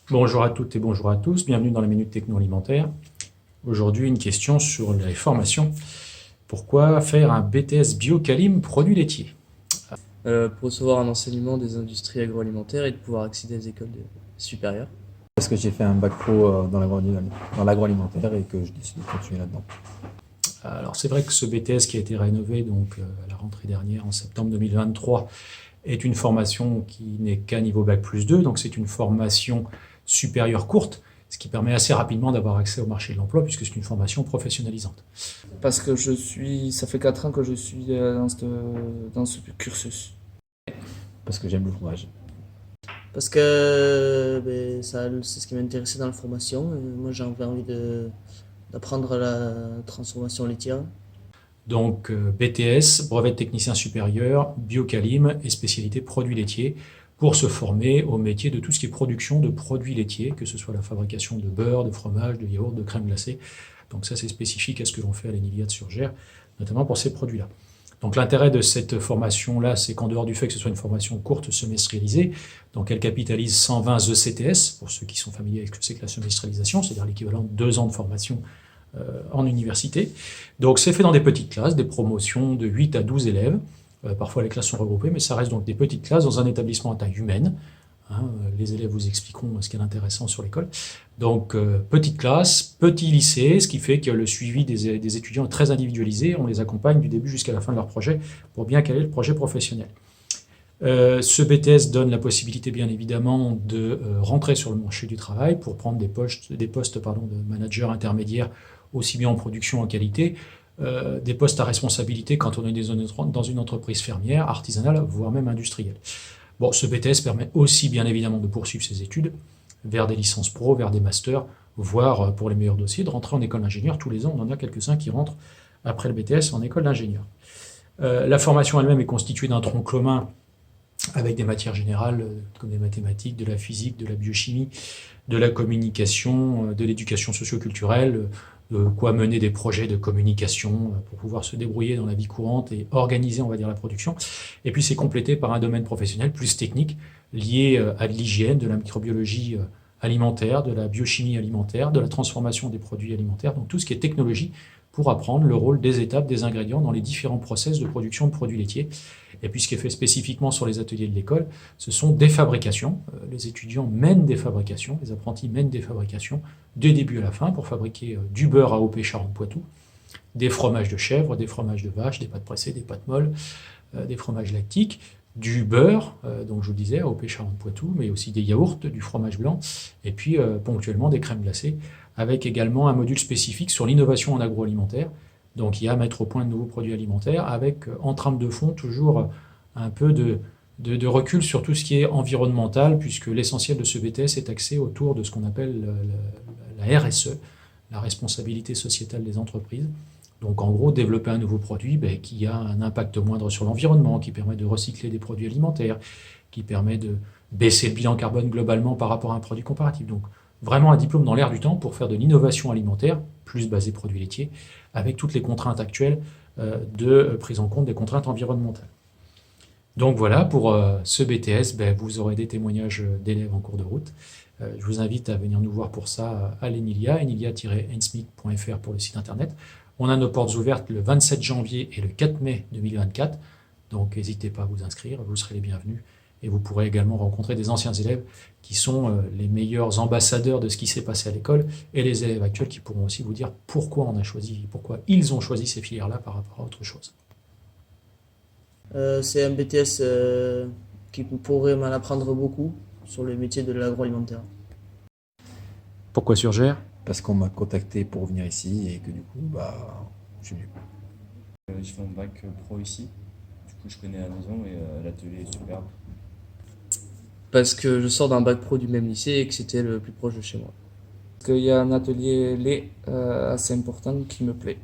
Bonjour à toutes et bonjour à tous, bienvenue dans la Minute Techno Alimentaire. Aujourd'hui, une question sur les formations. Pourquoi faire un BTS Biocalim produits laitiers? Pour recevoir un enseignement des industries agroalimentaires et de pouvoir accéder aux écoles supérieures. Parce que j'ai fait un bac pro dans l'agroalimentaire et que je décide de continuer là-dedans. Alors c'est vrai que ce BTS qui a été rénové à la rentrée dernière en septembre 2023 est une formation qui n'est qu'à niveau bac plus 2, donc c'est une formation supérieure courte, ce qui permet assez rapidement d'avoir accès au marché de l'emploi puisque c'est une formation professionnalisante. Parce que ça fait 4 ans que je suis dans ce cursus. Parce que j'aime le fromage. Parce que c'est ce qui m'intéressait dans la formation. Moi, j'avais envie d'apprendre la transformation laitière. Donc BTS, brevet de technicien supérieur, Biocalim et spécialité produits laitiers pour se former au métier de tout ce qui est production de produits laitiers, que ce soit la fabrication de beurre, de fromage, de yaourt, de crème glacée. Donc ça c'est spécifique à ce que l'on fait à l'Éniliade-sur-Gers, notamment pour ces produits-là. Donc l'intérêt de cette formation-là, c'est qu'en dehors du fait que ce soit une formation courte semestrialisée, donc elle capitalise 120 ECTS, pour ceux qui sont familiers avec ce que c'est que la semestrialisation, c'est-à-dire l'équivalent de 2 ans de formation en université. Donc c'est fait dans des petites classes, des promotions de 8 à 12 élèves. Parfois les classes sont regroupées, mais ça reste donc des petites classes dans un établissement à taille humaine. Les élèves vous expliqueront ce qui est intéressant sur l'école. Donc petite classe, petit lycée, ce qui fait que le suivi des étudiants est très individualisé. On les accompagne du début jusqu'à la fin de leur projet pour bien caler le projet professionnel. Ce BTS donne la possibilité bien évidemment de rentrer sur le marché du travail pour prendre des postes de manager intermédiaire aussi bien en production en qualité, des postes à responsabilité quand on est dans une entreprise fermière, artisanale, voire même industrielle. Bon, ce BTS permet aussi bien évidemment de poursuivre ses études vers des licences pro, vers des masters, voire pour les meilleurs dossiers, de rentrer en école d'ingénieur. Tous les ans, on en a quelques-uns qui rentrent après le BTS en école d'ingénieur. La formation elle-même est constituée d'un tronc commun avec des matières générales comme des mathématiques, de la physique, de la biochimie, de la communication, de l'éducation socio-culturelle, de quoi mener des projets de communication pour pouvoir se débrouiller dans la vie courante et organiser, on va dire, la production. Et puis c'est complété par un domaine professionnel plus technique lié à de l'hygiène, de la microbiologie alimentaire, de la biochimie alimentaire, de la transformation des produits alimentaires, donc tout ce qui est technologie pour apprendre le rôle des étapes, des ingrédients dans les différents process de production de produits laitiers. Et puis ce qui est fait spécifiquement sur les ateliers de l'école, ce sont des fabrications. Les étudiants mènent des fabrications, les apprentis mènent des fabrications du début à la fin pour fabriquer du beurre AOP Charentes-Poitou, des fromages de chèvre, des fromages de vache, des pâtes pressées, des pâtes molles, des fromages lactiques, du beurre, donc je vous le disais, AOP Charentes-Poitou, mais aussi des yaourts, du fromage blanc, et puis ponctuellement des crèmes glacées, avec également un module spécifique sur l'innovation en agroalimentaire. Donc il y a à mettre au point de nouveaux produits alimentaires, avec en trame de fond toujours un peu de recul sur tout ce qui est environnemental, puisque l'essentiel de ce BTS est axé autour de ce qu'on appelle la RSE, la responsabilité sociétale des entreprises. Donc en gros, développer un nouveau produit qui a un impact moindre sur l'environnement, qui permet de recycler des produits alimentaires, qui permet de baisser le bilan carbone globalement par rapport à un produit comparatif. Donc vraiment un diplôme dans l'air du temps pour faire de l'innovation alimentaire, plus basée produits laitiers, avec toutes les contraintes actuelles de prise en compte des contraintes environnementales. Donc voilà, pour ce BTS, vous aurez des témoignages d'élèves en cours de route. Je vous invite à venir nous voir pour ça à l'Enilia, enilia-ensmic.fr pour le site internet. On a nos portes ouvertes le 27 janvier et le 4 mai 2024, donc n'hésitez pas à vous inscrire, vous serez les bienvenus. Et vous pourrez également rencontrer des anciens élèves qui sont les meilleurs ambassadeurs de ce qui s'est passé à l'école et les élèves actuels qui pourront aussi vous dire pourquoi pourquoi ils ont choisi ces filières-là par rapport à autre chose. C'est un BTS qui pourrait m'en apprendre beaucoup sur le métier de l'agroalimentaire. Pourquoi sur Gers? Parce qu'on m'a contacté pour venir ici et que du coup, je suis venu. J'ai fait mon bac pro ici, du coup je connais la maison et l'atelier est superbe. Parce que je sors d'un bac pro du même lycée et que c'était le plus proche de chez moi. Parce qu'il y a un atelier lait assez important qui me plaît.